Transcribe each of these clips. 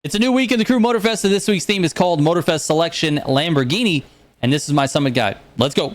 It's a new week in the Crew Motorfest, and this week's theme is called Motorfest Selection Lamborghini, and this is my summit guide. Let's go.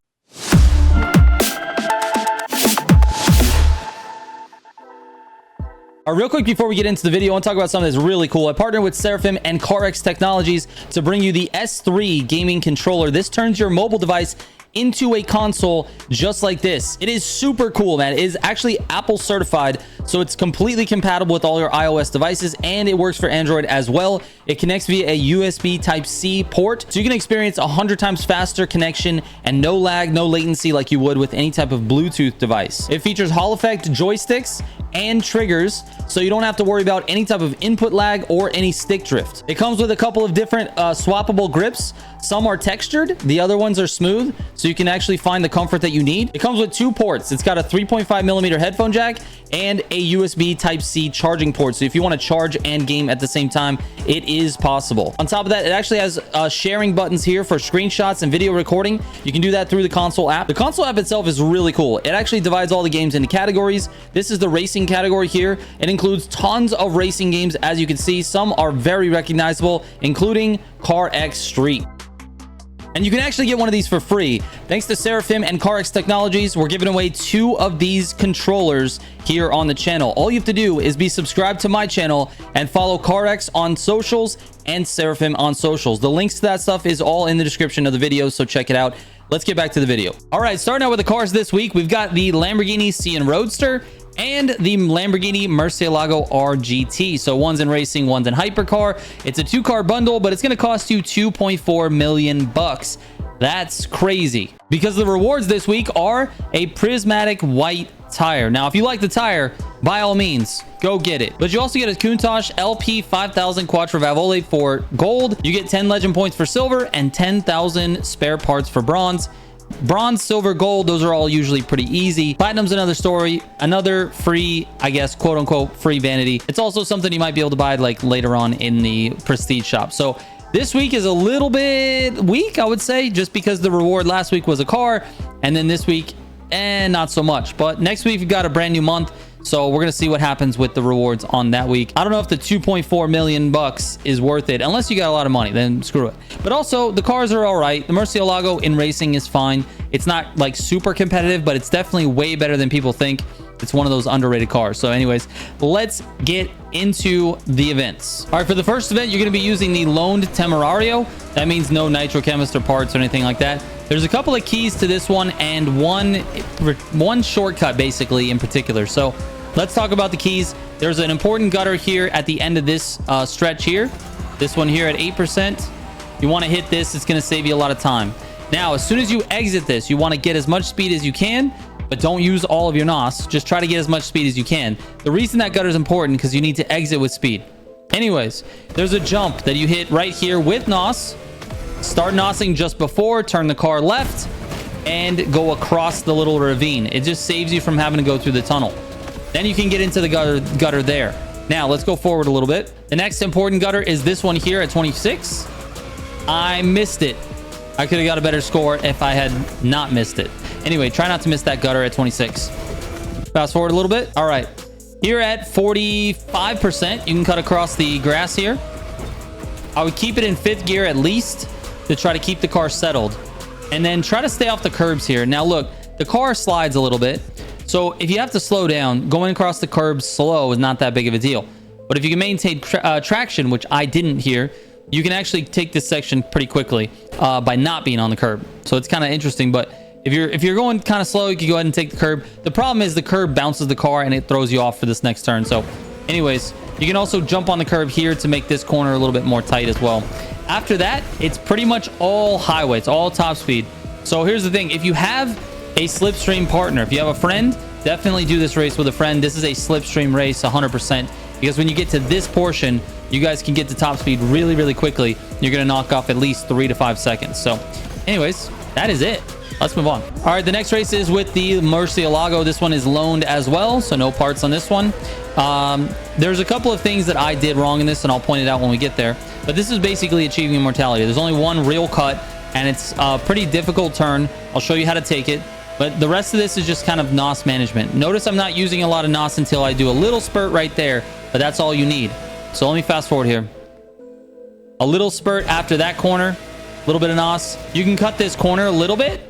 Real quick before we get into the video, I want to talk about something that's really cool. I partnered with Seraphim and CarX Technologies to bring you the S3 gaming controller. This turns your mobile device into a console just like this. It is super cool, man. It is actually Apple certified, so it's completely compatible with all your iOS devices, and it works for Android as well. It connects via a USB Type-C port, so you can experience 100 times faster connection and no lag, no latency like you would with any type of Bluetooth device. It features Hall effect joysticks and triggers, so you don't have to worry about any type of input lag or any stick drift. It comes with a couple of different swappable grips. Some are textured, the other ones are smooth, so you can actually find the comfort that you need. It comes with two ports. It's got a 3.5mm headphone jack and a USB Type-C charging port, so if you want to charge and game at the same time, it is possible. On top of that, it actually has sharing buttons here for screenshots and video recording. You can do that through the console app. The console app itself is really cool. It actually divides all the games into categories. This is the racing category here. It includes tons of racing games. As you can see, some are very recognizable, including CarX Street. And you can actually get one of these for free. Thanks to Seraphim and CarX Technologies, we're giving away 2 of these controllers here on the channel. All you have to do is be subscribed to my channel and follow CarX on socials and Seraphim on socials. The links to that stuff is all in the description of the video, so check it out. Let's get back to the video. All right, starting out with the cars this week, we've got the Lamborghini Sian Roadster and the Lamborghini Murcielago RGT. So one's in racing, one's in hypercar. It's a 2-car bundle, but it's going to cost you 2.4 million bucks. That's crazy, because the rewards this week are a prismatic white tire. Now, if you like the tire, by all means, go get it. But you also get a Countach LP 5000 Quattro Valvole for gold. You get 10 legend points for silver and 10,000 spare parts for bronze. Bronze, silver, gold, those are all usually pretty easy. Platinum's another story, another free, I guess, quote unquote, free vanity. It's also something you might be able to buy like later on in the prestige shop. So this week is a little bit weak, I would say, just because the reward last week was a car, and then this week, not so much. But next week we've got a brand new month, so we're gonna see what happens with the rewards on that week. I don't know if the 2.4 million bucks is worth it, unless you got a lot of money, then screw it. But also, the cars are all right. The Murcielago in racing is fine. It's not like super competitive, but it's definitely way better than people think. It's one of those underrated cars. So anyways, let's get into the events. All right, for the first event, you're going to be using the Loaned Temerario. That means no nitrochemist or parts or anything like that. There's a couple of keys to this one, and one shortcut basically in particular. So let's talk about the keys. There's an important gutter here at the end of this stretch here. This one here at 8%. You want to hit this. It's going to save you a lot of time. Now, as soon as you exit this, you want to get as much speed as you can, but don't use all of your NOS. Just try to get as much speed as you can. The reason that gutter is important because you need to exit with speed. Anyways, there's a jump that you hit right here with NOS. Start NOSing just before, turn the car left, and go across the little ravine. It just saves you from having to go through the tunnel. Then you can get into the gutter there. Now, let's go forward a little bit. The next important gutter is this one here at 26. I missed it. I could have got a better score if I had not missed it. Anyway, try not to miss that gutter at 26. Fast forward a little bit. All right. Here at 45%, you can cut across the grass here. I would keep it in 5th gear at least to try to keep the car settled. And then try to stay off the curbs here. Now, look, the car slides a little bit. So if you have to slow down, going across the curbs slow is not that big of a deal. But if you can maintain traction, which I didn't here, you can actually take this section pretty quickly by not being on the curb. So it's kind of interesting, but if you're going kind of slow, you can go ahead and take the curb. The problem is the curb bounces the car and it throws you off for this next turn. So anyways, you can also jump on the curb here to make this corner a little bit more tight as well. After that, it's pretty much all highway. It's all top speed. So here's the thing. If you have a slipstream partner, if you have a friend, definitely do this race with a friend. This is a slipstream race 100%, because when you get to this portion, you guys can get to top speed really, really quickly. You're going to knock off at least 3 to 5 seconds. So anyways, that is it. Let's move on. All right, the next race is with the Murcielago. This one is loaned as well, so no parts on this one. There's a couple of things that I did wrong in this, and I'll point it out when we get there. But this is basically achieving immortality. There's only one real cut, and it's a pretty difficult turn. I'll show you how to take it. But the rest of this is just kind of NOS management. Notice I'm not using a lot of NOS until I do a little spurt right there, but that's all you need. So let me fast forward here. A little spurt after that corner, a little bit of NOS. You can cut this corner a little bit,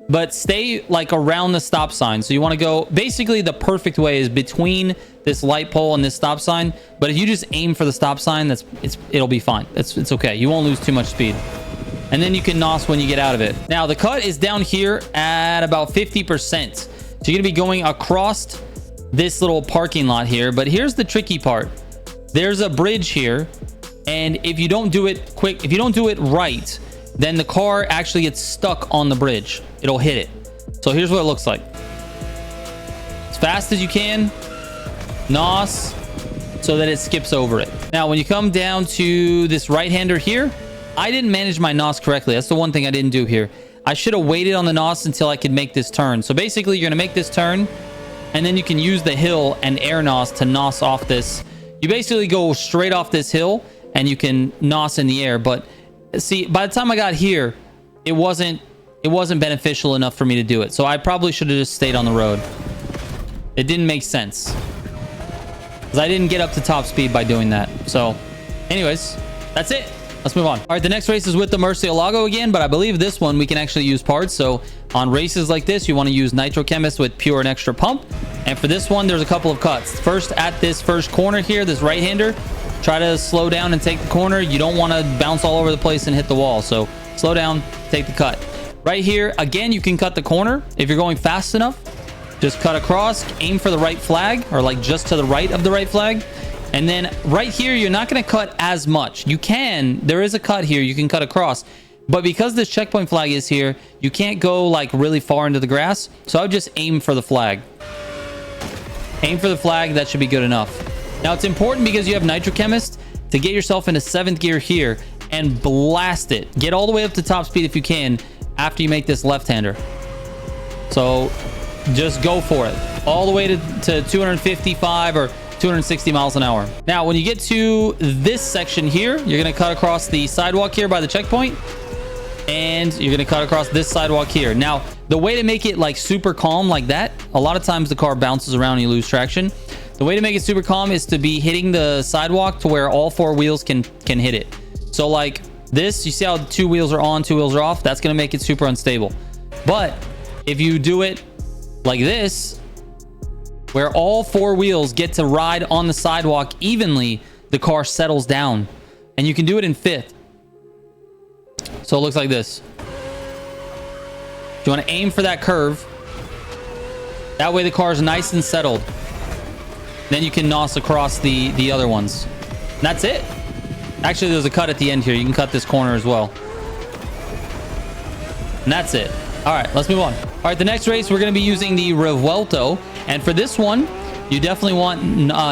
but stay like around the stop sign. So you want to go, basically the perfect way is between this light pole and this stop sign. But if you just aim for the stop sign, it'll be fine. It's okay. You won't lose too much speed. And then you can NOS when you get out of it. Now the cut is down here at about 50%. So you're gonna be going across this little parking lot here. But here's the tricky part. There's a bridge here. And if you don't do it quick, if you don't do it right, then the car actually gets stuck on the bridge. It'll hit it. So here's what it looks like. As fast as you can, NOS, so that it skips over it. Now, when you come down to this right-hander here, I didn't manage my NOS correctly. That's the one thing I didn't do here. I should have waited on the NOS until I could make this turn. So basically, you're going to make this turn, and then you can use the hill and air NOS to NOS off this. You basically go straight off this hill, and you can NOS in the air. But see, by the time I got here, it wasn't beneficial enough for me to do it. So I probably should have just stayed on the road. It didn't make sense, because I didn't get up to top speed by doing that. So anyways, that's it. Let's move on. All right, the next race is with the Murcielago again, but I believe this one we can actually use parts. So on races like this, you want to use Nitro Chemist with Pure and Extra Pump. And for this one, there's a couple of cuts. First, at this first corner here, this right-hander, try to slow down and take the corner. You don't want to bounce all over the place and hit the wall. So slow down, take the cut. Right here, again, you can cut the corner if you're going fast enough. Just cut across, aim for the right flag, or like just to the right of the right flag. And then right here, you're not going to cut as much. You can, there is a cut here, you can cut across. But because this checkpoint flag is here, you can't go like really far into the grass. So I would just aim for the flag. Aim for the flag, that should be good enough. Now it's important, because you have Nitro Chemist, to get yourself into 7th gear here and blast it. Get all the way up to top speed if you can after you make this left-hander. So just go for it. All the way to 255 or 260 miles an hour. Now, when you get to this section here, you're going to cut across the sidewalk here by the checkpoint. And you're going to cut across this sidewalk here. Now, the way to make it like super calm like that, a lot of times the car bounces around and you lose traction. The way to make it super calm is to be hitting the sidewalk to where all 4 wheels can hit it. So like this, you see how 2 wheels are on, 2 wheels are off? That's going to make it super unstable. But if you do it like this, where all 4 wheels get to ride on the sidewalk evenly, the car settles down. And you can do it in 5th. So it looks like this. You want to aim for that curve. That way the car is nice and settled. Then you can NOS across the other ones. And that's it. Actually, there's a cut at the end here. You can cut this corner as well. And that's it. All right, let's move on. All right, the next race, we're going to be using the Revuelto. And for this one, you definitely want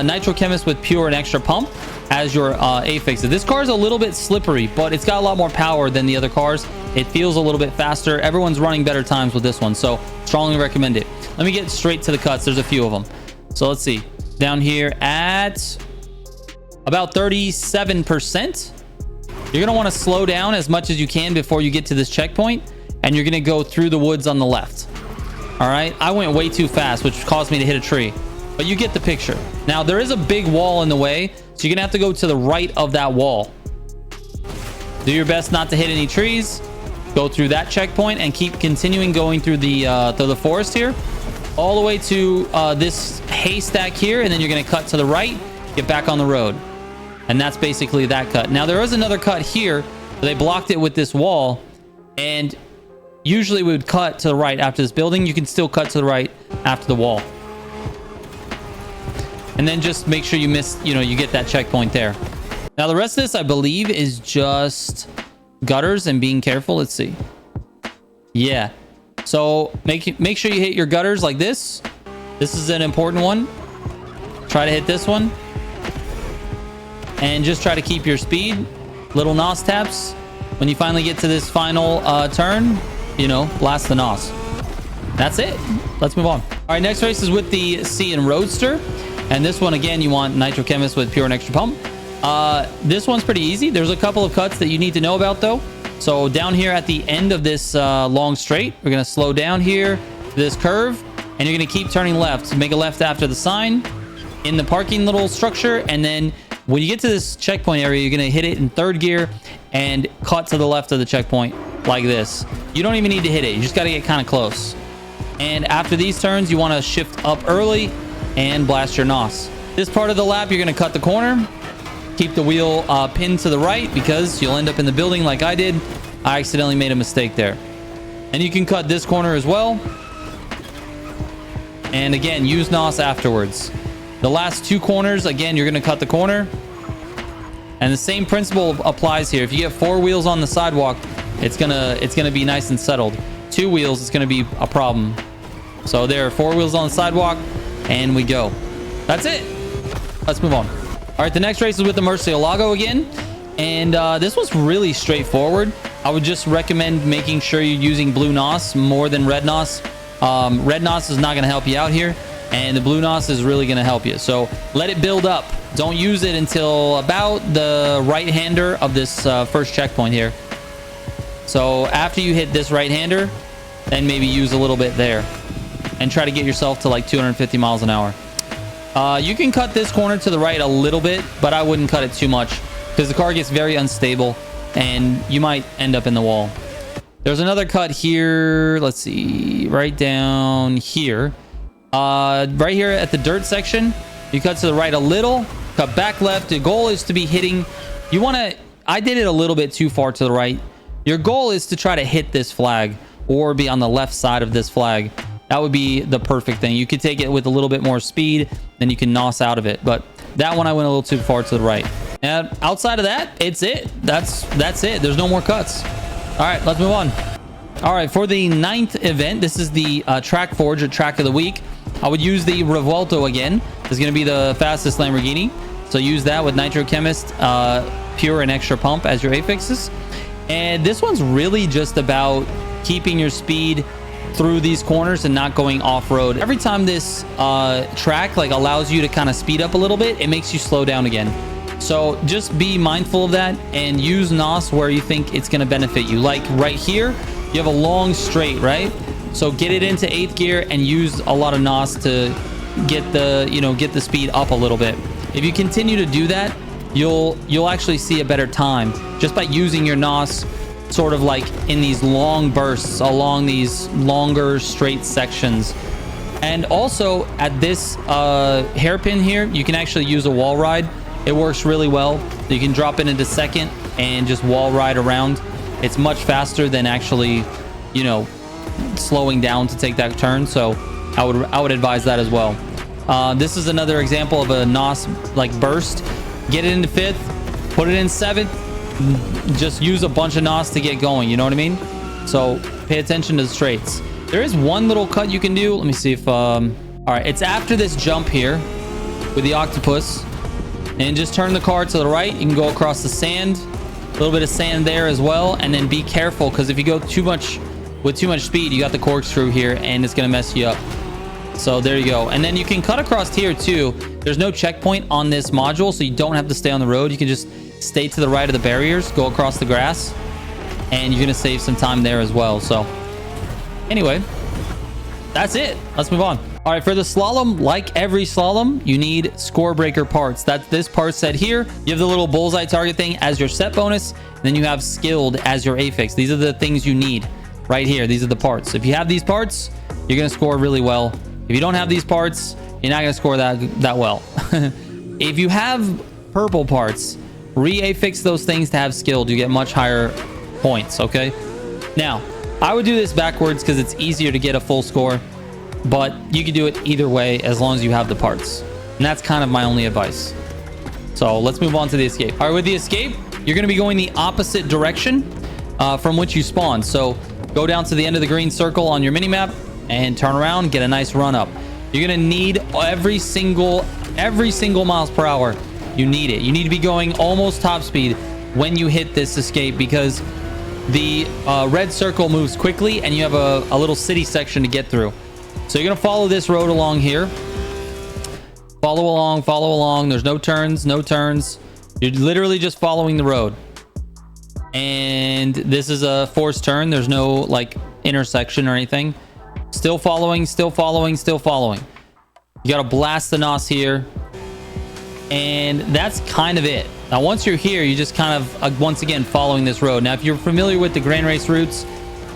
Nitro Chemist with Pure and Extra Pump as your affix. This car is a little bit slippery, but it's got a lot more power than the other cars. It feels a little bit faster. Everyone's running better times with this one, so strongly recommend it. Let me get straight to the cuts. There's a few of them. So let's see. Down here at about 37%. You're going to want to slow down as much as you can before you get to this checkpoint. And you're going to go through the woods on the left. All right. I went way too fast, which caused me to hit a tree. But you get the picture. Now, there is a big wall in the way. So you're going to have to go to the right of that wall. Do your best not to hit any trees. Go through that checkpoint and keep continuing going through the forest here. All the way to this haystack here. And then you're going to cut to the right. Get back on the road. And that's basically that cut. Now, there is another cut here. They blocked it with this wall. And usually we would cut to the right after this building. You can still cut to the right after the wall. And then just make sure you you get that checkpoint there. Now the rest of this, I believe, is just gutters and being careful. Let's see. Yeah. So make sure you hit your gutters like this. This is an important one. Try to hit this one. And just try to keep your speed. Little NOS taps. When you finally get to this final turn, blast the NOS. That's it. Let's move on. All right, next race is with the Cian Roadster. And this one, again, you want Nitro Chemist with Pure and Extra Pump. This one's pretty easy. There's a couple of cuts that you need to know about, though. So down here at the end of this long straight, we're going to slow down here, this curve, and you're going to keep turning left. So make a left after the sign in the parking little structure, and then When you get to this checkpoint area, you're going to hit it in third gear and cut to the left of the checkpoint like this. You don't even need to hit it. You just got to get kind of close. And after these turns, you want to shift up early and blast your NOS. This part of the lap, you're going to cut the corner. Keep the wheel pinned to the right because you'll end up in the building like I did. I accidentally made a mistake there. And you can cut this corner as well. And again, use NOS afterwards. The last two corners, again, you're going to cut the corner. And the same principle applies here. If you get four wheels on the sidewalk, it's gonna be nice and settled. Two wheels, it's going to be a problem. So there are four wheels on the sidewalk, and we go. That's it. Let's move on. All right, the next race is with the Murcielago again. And this was really straightforward. I would just recommend making sure you're using blue NOS more than red NOS. Red NOS is not going to help you out here, and the blue NOS is really going to help you. So let it build up. Don't use it until about the right-hander of this first checkpoint here. So after you hit this right-hander, then maybe use a little bit there and try to get yourself to like 250 miles an hour. You can cut this corner to the right a little bit, but I wouldn't cut it too much because the car gets very unstable and you might end up in the wall. There's another cut here. Let's see, right down here. Right here at the dirt section, you cut to the right a little, cut back left. The goal is to be hitting. You want to, I did it a little bit too far to the right. Your goal is to try to hit this flag or be on the left side of this flag. That would be the perfect thing. You could take it with a little bit more speed, then you can NOS out of it. But that one I went a little too far to the right. And outside of that, it's it. That's it. There's no more cuts. All right, let's move on. All right, for the 9th event, this is the Track Forge, or Track of the Week. I would use the Revuelto again. It's going to be the fastest Lamborghini. So use that with Nitro Chemist, Pure, and Extra Pump as your affixes. And this one's really just about keeping your speed through these corners and not going off-road. Every time this track like allows you to kind of speed up a little bit, it makes you slow down again. So just be mindful of that and use NOS where you think it's going to benefit you. Like right here, you have a long straight, right? So get it into 8th gear and use a lot of NOS to get the speed up a little bit. If you continue to do that, you'll actually see a better time just by using your NOS sort of like in these long bursts along these longer straight sections. And also at this hairpin here, you can actually use a wall ride. It works really well. You can drop it into second and just wall ride around. It's much faster than actually, slowing down to take that turn. So I would advise that as well. This is another example of a NOS like burst. Get it into 5th, put it in 7th. Just use a bunch of NOS to get going. You know what I mean? So pay attention to the straights. There is one little cut you can do. Let me see if all right, it's after this jump here with the octopus, and just turn the car to the right. You can go across the sand, a little bit of sand there as well. And then be careful, because if you go with too much speed, you got the corkscrew here and it's gonna mess you up. So there you go. And then you can cut across here too. There's no checkpoint on this module, so you don't have to stay on the road. You can just stay to the right of the barriers, go across the grass, and you're gonna save some time there as well. So anyway, that's it. Let's move on. All right, for the slalom, like every slalom, you need score breaker parts. That's this part set here. You have the little bullseye target thing as your set bonus, and then you have skilled as your affix. These are the things you need right here. These are the parts. If you have these parts, you're gonna score really well. If you don't have these parts, you're not gonna score that well. If you have purple parts, re-affix those things to have skilled. You get much higher points. Okay. Now, I would do this backwards because it's easier to get a full score, but you can do it either way as long as you have the parts. And that's kind of my only advice. So let's move on to the escape. All right, with the escape, you're going to be going the opposite direction from which you spawned. So go down to the end of the green circle on your minimap and turn around, get a nice run up. You're going to need every single miles per hour. You need it. You need to be going almost top speed when you hit this escape, because the red circle moves quickly and you have a little city section to get through. So you're going to follow this road along here. Follow along. There's no turns. You're literally just following the road. And this is a forced turn. There's no like intersection or anything. Still following. You got to blast the NOS here. And that's kind of it. Now, once you're here, you just kind of, once again, following this road. Now, if you're familiar with the Grand Race routes,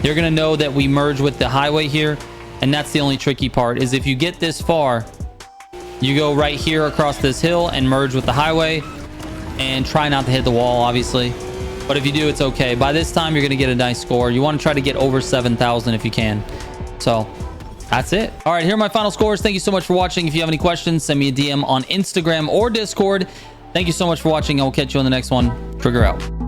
you're going to know that we merge with the highway here. And that's the only tricky part, is if you get this far, you go right here across this hill and merge with the highway. And try not to hit the wall, obviously. But if you do, it's okay. By this time, you're going to get a nice score. You want to try to get over 7,000 if you can. So that's it. All right, here are my final scores. Thank you so much for watching. If you have any questions, send me a DM on Instagram or Discord. Thank you so much for watching. I will catch you on the next one. Trigger out.